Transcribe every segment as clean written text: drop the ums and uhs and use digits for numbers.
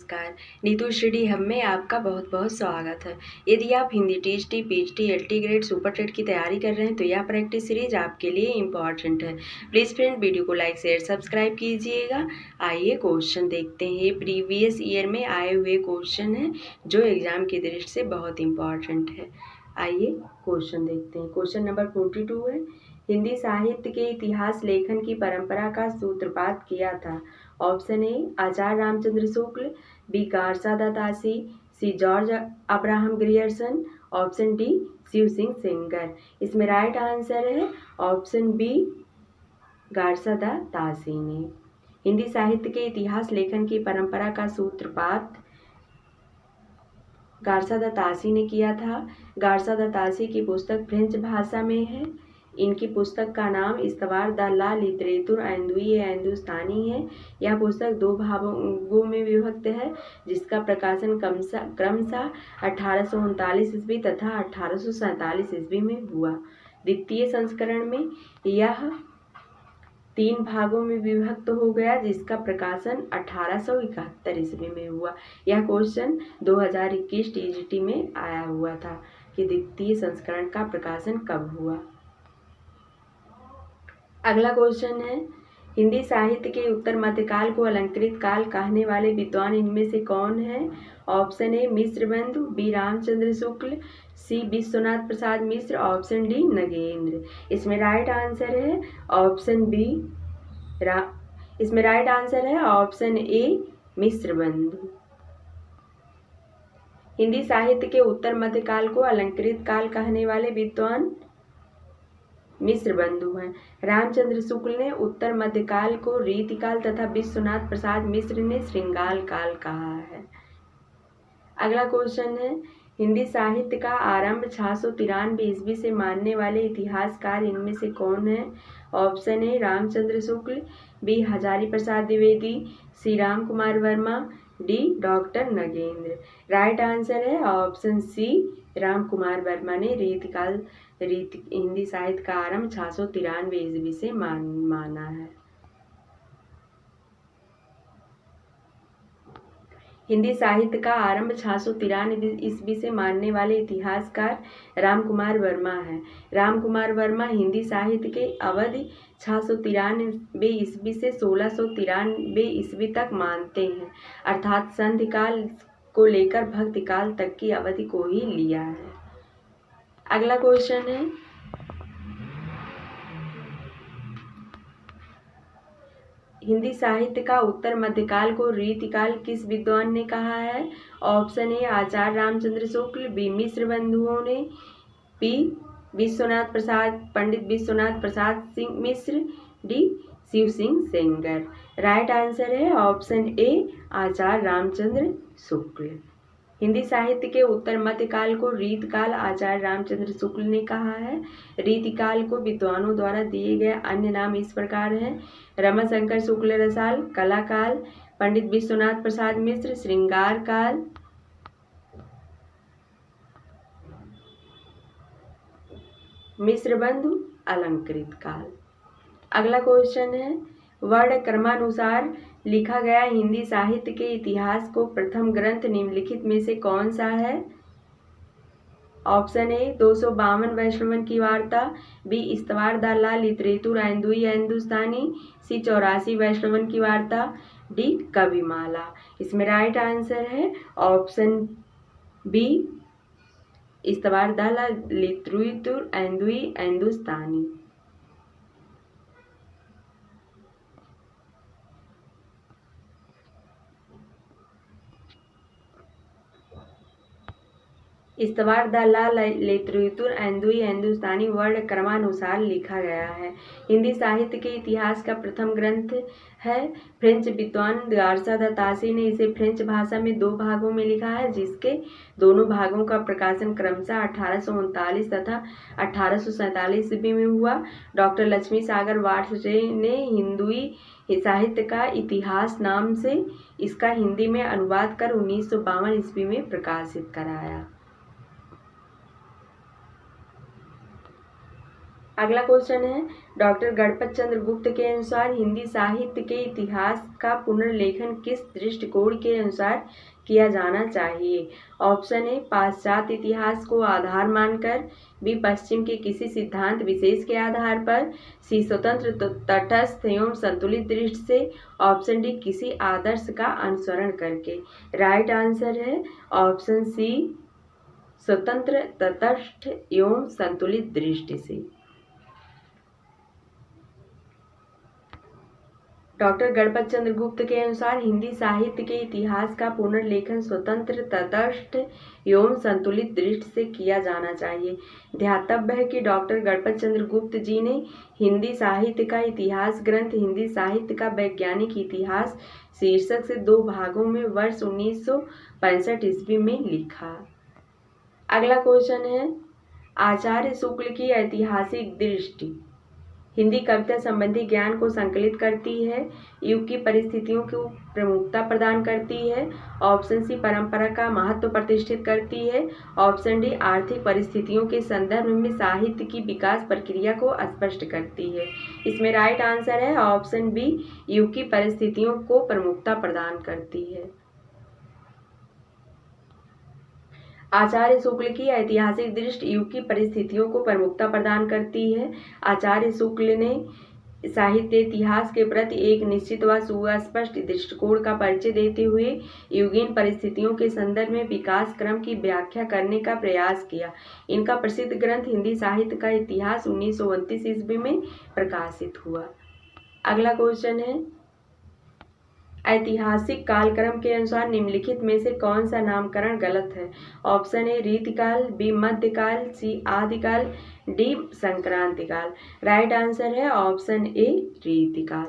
नमस्कार। Neetu study hub में आपका बहुत बहुत स्वागत है। यदि आप Hindi TGT, PhD, LT grade, super TET की तैयारी कर रहे हैं तो यह प्रैक्टिस सीरीज आपके लिए इम्पॉर्टेंट है। प्लीज़ फ्रेंड वीडियो को लाइक शेयर सब्सक्राइब कीजिएगा। आइए क्वेश्चन देखते हैं। ये प्रीवियस ईयर में आए हुए क्वेश्चन हैं जो एग्जाम की दृष्टि से बहुत इम्पॉर्टेंट है। आइए क्वेश्चन देखते हैं। क्वेश्चन नंबर 42 है, हिंदी साहित्य के इतिहास लेखन की परंपरा का सूत्रपात किया था। Option A Acharya Ramchandra Shukla, B Garcin de Tassy, C George Abraham Grierson, option D Shiv Singh Sengar. इसमें राइट आंसर है ऑप्शन बी गारसा दातासी ने। हिंदी साहित्य के इतिहास लेखन की परंपरा का सूत्रपात गारसा दातासी ने किया था। गारसा दातासी की पुस्तक फ्रेंच भाषा में है। इनकी पुस्तक का नाम इस्तवार द ला लिटरेतुर एंदुई हिंदुस्तानी है। यह पुस्तक 2 भागों में विभक्त है, जिसका प्रकाशन क्रमशः 1839 ईस्वी तथा 1847 ईस्वी में हुआ। द्वितीय संस्करण में यह 3 भागों में विभक्त हो गया, जिसका प्रकाशन 1871 ईस्वी में हुआ। यह क्वेश्चन 2021 टीजीटी में आया हुआ था कि द्वितीय संस्करण का प्रकाशन कब हुआ। अगला क्वेश्चन है, हिंदी साहित्य के उत्तर मध्यकाल को अलंकृत काल कहने वाले विद्वान इनमें से कौन है। ऑप्शन ए मिश्र बंधु, बी रामचंद्र शुक्ल, सी विश्वनाथ प्रसाद मिश्र, ऑप्शन डी नगेंद्र। इसमें राइट आंसर है ऑप्शन बी इसमें राइट आंसर है ऑप्शन ए मिश्र बंधु। हिंदी साहित्य के उत्तर मध्यकाल को अलंकृत काल कहने वाले विद्वान मिश्र बंधु हैं। रामचंद्र शुक्ल ने उत्तर मध्यकाल को रीतिकाल तथा विश्वनाथ प्रसाद मिश्र ने श्रृंगार काल कहा है। अगला क्वेश्चन है, हिंदी साहित्य का आरंभ 693 ईस्वी से मानने वाले इतिहासकार इनमें से कौन है। Option A Ramchandra Shukla, B Hazari Prasad Dwivedi, C Ram Kumar Verma, D doctor Nagendra. Right answer है ऑप्शन सी राम कुमार वर्मा ने हिंदी साहित्य का आरंभ 693 ईस्वी से माना है। हिंदी साहित्य का आरंभ 693 ईस्वी से मानने वाले इतिहासकार राम कुमार वर्मा है। राम कुमार वर्मा हिंदी साहित्य के अवधि 693 ईस्वी से 1693 ईस्वी तक मानते हैं, अर्थात संधि काल को लेकर भक्ति काल तक की अवधि को ही लिया है। अगला क्वेश्चन है, हिंदी साहित्य का उत्तर मध्यकाल को रीतिकाल किस विद्वान ने कहा है। Option A Acharya Ramchandra Shukla, B Mishra बंधुओं ने, B Pandit Vishwanath Prasad Singh Mishra, D Shiv Singh Sengar. Right answer है ऑप्शन ए आचार्य रामचंद्र शुक्ल। हिंदी साहित्य के उत्तर मध्यकाल को रीतकाल आचार्य रामचंद्र शुक्ल ने कहा है। रीतिकाल को विद्वानों द्वारा दिए गए अन्य नाम इस प्रकार हैं: रमाशंकर शुक्ल रसाल, कला काल, पंडित विश्वनाथ प्रसाद मिश्र, श्रृंगार काल, मिश्र बंधु, अलंकृत काल। अगला क्वेश्चन है, वर्ण क्रमानुसार लिखा गया हिंदी साहित्य के इतिहास को प्रथम ग्रंथ निम्नलिखित में से कौन सा है। ऑप्शन ए 252 वैष्णवन की वार्ता, बी इस्तवार द ला लिटरेतुर एंदुई हिंदुस्तानी, सी 84 वैष्णवन की वार्ता, डी कविमाला। इसमें राइट आंसर है ऑप्शन बी इस्तवार द ला लिटरेतुर एंदुई हिंदुस्तानी। इस्तवार द ला लिटरेतुर एंदुई हिंदुस्तानी वर्ण क्रमानुसार लिखा गया है। हिंदी साहित्य के इतिहास का प्रथम ग्रंथ है। फ्रेंच विद्वान गारसा दातासी ने इसे फ्रेंच भाषा में 2 भागों में लिखा है, जिसके दोनों भागों का प्रकाशन क्रमशः 1839 तथा 1847 ईस्वी में हुआ। डॉक्टर लक्ष्मी सागर वात्स्यायन ने हिंदुई साहित्य का इतिहास नाम से इसका हिंदी में अनुवाद कर 1952 ईस्वी में प्रकाशित कराया। अगला क्वेश्चन है, डॉक्टर गणपत चंद्र गुप्त के अनुसार हिंदी साहित्य के इतिहास का पुनर्लेखन किस दृष्टिकोण के अनुसार किया जाना चाहिए? ऑप्शन ए पाश्चात्य इतिहास को आधार मानकर, बी पश्चिम के किसी सिद्धांत विशेष के आधार पर, सी स्वतंत्र तटस्थ एवं संतुलित दृष्टि से, ऑप्शन डी किसी आदर्श का अनुसरण करके। राइट आंसर है ऑप्शन सी स्वतंत्र तटस्थ एवं संतुलित दृष्टि से। डॉक्टर गणपत चंद्र गुप्त के अनुसार हिंदी साहित्य के इतिहास का पुनर्लेखन स्वतंत्र तटस्थ एवं संतुलित दृष्टि से किया जाना चाहिए। ध्यातव्य है कि डॉक्टर गणपत चंद्र गुप्त जी ने हिंदी साहित्य का इतिहास ग्रंथ हिंदी साहित्य का वैज्ञानिक इतिहास शीर्षक से 2 भागों में वर्ष 1965 ईस्वी में लिखा। अगला क्वेश्चन है, आचार्य शुक्ल की ऐतिहासिक दृष्टि हिंदी कविता संबंधी ज्ञान को संकलित करती है, युग की परिस्थितियों को प्रमुखता प्रदान करती है, ऑप्शन सी परंपरा का महत्व प्रतिष्ठित करती है, ऑप्शन डी आर्थिक परिस्थितियों के संदर्भ में साहित्य की विकास प्रक्रिया को स्पष्ट करती है। इसमें राइट आंसर है ऑप्शन बी युग की परिस्थितियों को प्रमुखता प्रदान करती है। आचार्य शुक्ल की ऐतिहासिक दृष्टि युग की परिस्थितियों को प्रमुखता प्रदान करती है। आचार्य शुक्ल ने साहित्य इतिहास के प्रति एक निश्चित व सुस्पष्ट दृष्टिकोण का परिचय देते हुए युगीन परिस्थितियों के संदर्भ में विकास क्रम की व्याख्या करने का प्रयास किया। इनका प्रसिद्ध ग्रंथ हिंदी साहित्य का इतिहास 1929 ईस्वी में प्रकाशित हुआ। अगला क्वेश्चन है, ऐतिहासिक कालक्रम के अनुसार निम्नलिखित में से कौन सा नामकरण गलत है? ऑप्शन ए रीतिकाल, बी मध्यकाल, सी आदिकाल, डी संक्रांतिकाल। राइट आंसर है ऑप्शन ए रीतिकाल।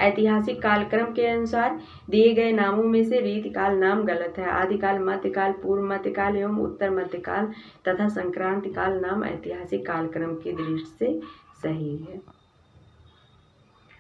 ऐतिहासिक कालक्रम के अनुसार दिए गए नामों में से रीतिकाल नाम गलत है। आदिकाल, मध्यकाल, पूर्व मध्यकाल एवं उत्तर मध्यकाल तथा संक्रांतिकाल नाम ऐतिहासिक कालक्रम की दृष्टि से सही है।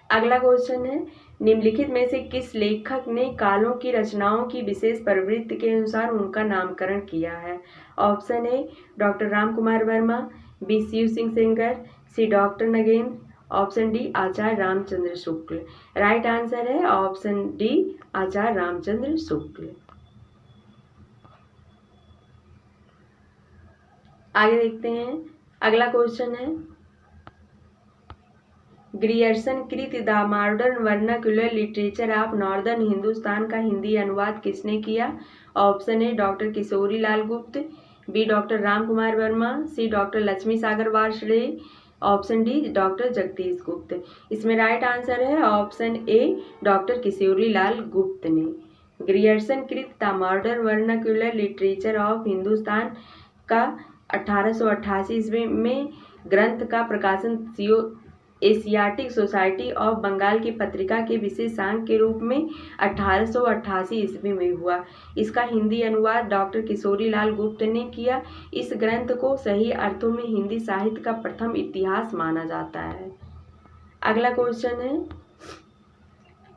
अगला क्वेश्चन है, निम्नलिखित में से किस लेखक ने कालों की रचनाओं की विशेष प्रवृत्ति के अनुसार उनका नामकरण किया है? Option A doctor Ram Kumar Verma, B Shiv Singh Sengar, C doctor Nagendra, option D Acharya Ramchandra Shukla. Right answer है ऑप्शन डी आचार्य रामचंद्र शुक्ल। आगे देखते हैं, अगला क्वेश्चन है, ग्रियर्सन कृत the modern vernacular literature of northern Hindustan का हिंदी अनुवाद किसने किया? Option A doctor Kishori Lal Gupt, B doctor Ram Kumar Verma, C doctor Lakshmi Sagar Varshney, option D doctor Jagdish Gupt. इसमें राइट आंसर है option A doctor Kishori Lal Gupt ने। ग्रियर्सन कृत the modern vernacular literature of Hindustan का 1888 ईस्वी में ग्रंथ का प्रकाशन एशियाटिक सोसाइटी ऑफ बंगाल की पत्रिका के विशेषांक के रूप में 1888 ईस्वी में हुआ। इसका हिंदी अनुवाद डॉक्टर किशोरी लाल गुप्त ने किया। इस ग्रंथ को सही अर्थों में हिंदी साहित्य का प्रथम इतिहास माना जाता है। अगला क्वेश्चन है,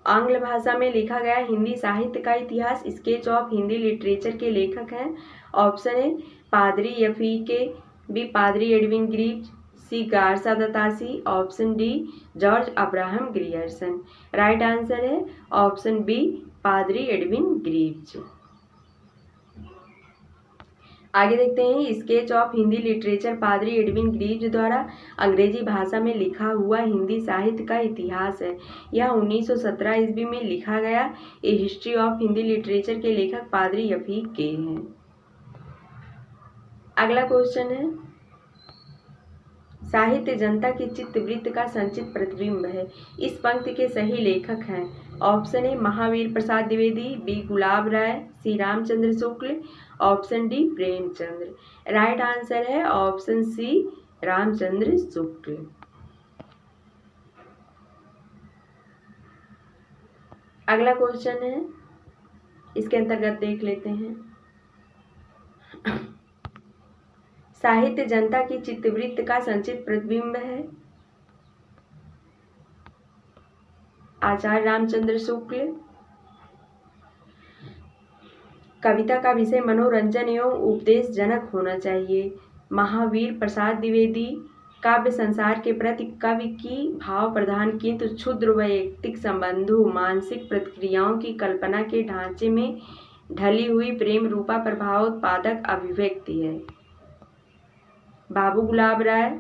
आंग्ल भाषा में लिखा गया हिंदी साहित्य का इतिहास स्केच ऑफ हिंदी लिटरेचर के लेखक हैं। ऑप्शन ए पादरी यफीके, बी पादरी Edwin Greaves, C Garcin de Tassy, option D George Abraham Grierson. Right answer है ऑप्शन बी पादरी एडविन ग्रीव्स। आगे देखते हैं, स्केच ऑफ हिंदी लिटरेचर पादरी एडविन ग्रीव्स द्वारा अंग्रेजी भाषा में लिखा हुआ हिंदी साहित्य का इतिहास है। यह 1917 ईस्वी में लिखा गया। ए हिस्ट्री ऑफ हिंदी लिटरेचर के लेखक पादरी यफीक के हैं। अगला क्वेश्चन है, साहित्य जनता की चित्तवृत्ति का संचित प्रतिबिंब है। इस पंक्ति के सही लेखक हैं। Option A Mahavir Prasad Dwivedi, B Gulab Rai, C Ramchandra Shukla, option D Premchandra. Right answer है ऑप्शन सी रामचंद्र शुक्ल। अगला क्वेश्चन है, इसके अंतर्गत देख लेते हैं, साहित्य जनता की चित्तवृत्ति का संचित प्रतिबिंब है। आचार्य रामचंद्र शुक्ल। कविता का विषय मनोरंजन एवं उपदेशजनक होना चाहिए। महावीर प्रसाद द्विवेदी। काव्य संसार के प्रति कवि की भाव प्रधान किंतु क्षुद्र वैयक्तिक संबंधों मानसिक प्रतिक्रियाओं की कल्पना के ढांचे में ढली हुई प्रेम रूपा प्रभावोत्पादक अभिव्यक्ति है। बाबू गुलाब राय।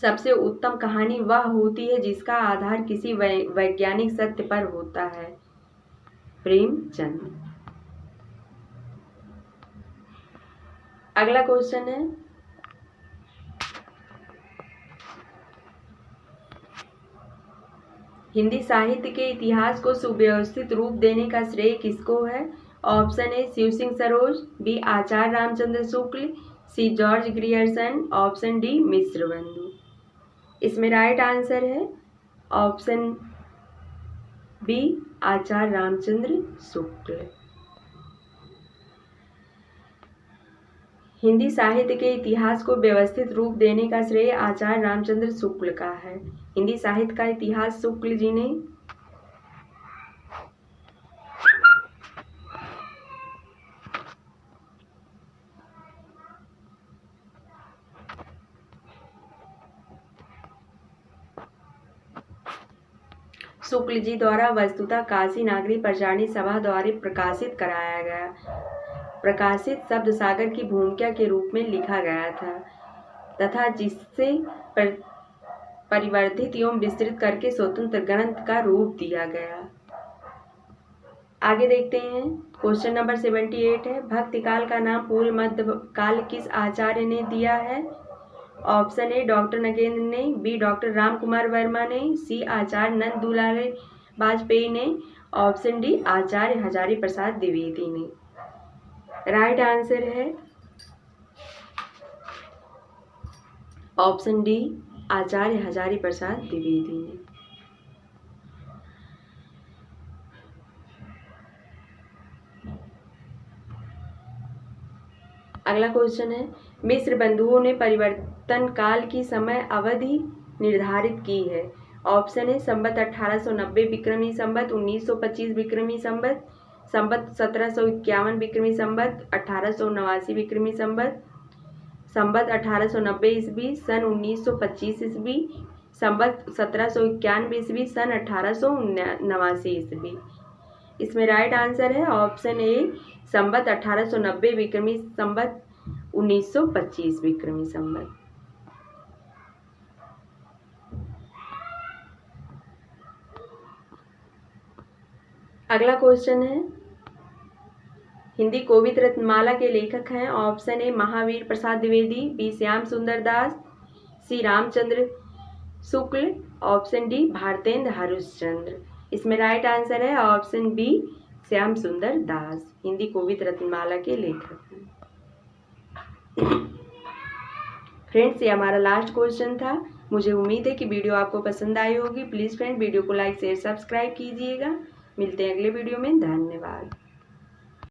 सबसे उत्तम कहानी वह होती है जिसका आधार किसी वैज्ञानिक सत्य पर होता है। प्रेमचंद। अगला क्वेश्चन है, हिंदी साहित्य के इतिहास को सुव्यवस्थित रूप देने का श्रेय किसको है? Option A Shiv Singh Saroj, B Acharya Ramchandra Shukla, C George Grierson, option D Mishra बंधु। इसमें राइट आंसर है ऑप्शन बी आचार्य रामचंद्र शुक्ल। हिंदी साहित्य के इतिहास को व्यवस्थित रूप देने का श्रेय आचार्य रामचंद्र शुक्ल का है। हिंदी साहित्य का इतिहास शुक्ल जी ने शुक्ल जी द्वारा वस्तुतः काशी नागरी प्रचारणी सभा द्वारा प्रकाशित कराया गया। प्रकाशित शब्द सागर की भूमिका के रूप में लिखा गया था तथा जिससे परिवर्धित एवं विस्तृत करके स्वतंत्र ग्रंथ का रूप दिया गया। आगे देखते हैं, क्वेश्चन नंबर 78 है, भक्ति काल का नाम पूर्व मध्य काल किस आचार्य ने दिया है? ऑप्शन ए डॉक्टर नगेंद्र ने, बी डॉक्टर राम कुमार वर्मा ने, सी आचार्य नंद दुलारे वाजपेयी ने, ऑप्शन डी आचार्य हजारी प्रसाद द्विवेदी ने। राइट आंसर है ऑप्शन डी आचार्य हजारी प्रसाद द्विवेदी ने। अगला क्वेश्चन है, मिश्र बंधुओं ने परिवर्तन काल की समय अवधि निर्धारित की है। ऑप्शन है संवत 1890 विक्रमी संवत, 1925 विक्रमी संवत, संवत 1751 विक्रमी संवत, 1889 विक्रमी संवत, संवत 1890 ईस्वी, सन 1925 ईस्वी, संवत 1791 ईस्वी, सन 1889 ईस्वी। इसमें राइट आंसर है ऑप्शन ए संवत 1890 विक्रमी संवत, 1925 विक्रमी संवत। अगला क्वेश्चन है, हिंदी कोविद रत्नमाला के लेखक हैं। Option A Mahavir Prasad Dwivedi, B Shyam Sundar Das, C Ramchandra Shukla, option D Bharatendra Harishchandra. इसमें राइट आंसर है ऑप्शन बी श्याम सुंदर दास, हिंदी कोविद रत्नमाला के लेखक हैं। फ्रेंड्स, ये हमारा लास्ट क्वेश्चन था। मुझे उम्मीद है कि वीडियो आपको पसंद आई होगी। प्लीज़ फ्रेंड वीडियो को लाइक शेयर सब्सक्राइब कीजिएगा। मिलते हैं अगले वीडियो में। धन्यवाद।